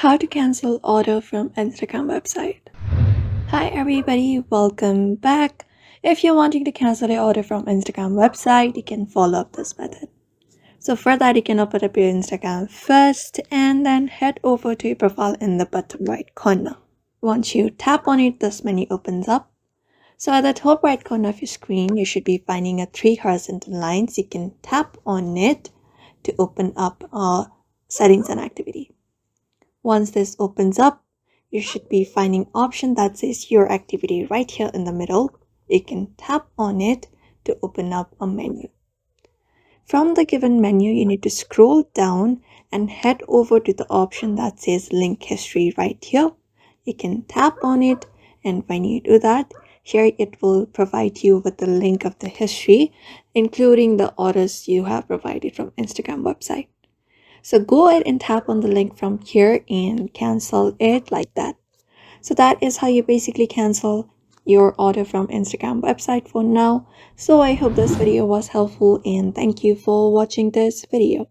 How to cancel order from Instagram website. Hi everybody, welcome back. If you're wanting to cancel your order from Instagram website, you can follow up this method. So for that, you can open up your Instagram first and then head over to your profile in the bottom right corner. Once you tap on it, this menu opens up. So at the top right corner of your screen, you should be finding a 3 horizontal lines. You can tap on it to open up settings and activity. Once this opens up, you should be finding option that says your activity right here in the middle. You can tap on it to open up a menu. From the given menu, you need to scroll down and head over to the option that says link history right here. You can tap on it, and when you do that, here it will provide you with the link of the history, including the orders you have provided from Instagram website. So go ahead and tap on the link from here and cancel it like that. So that is how you basically cancel your order from Instagram website for now. So I hope this video was helpful and thank you for watching this video.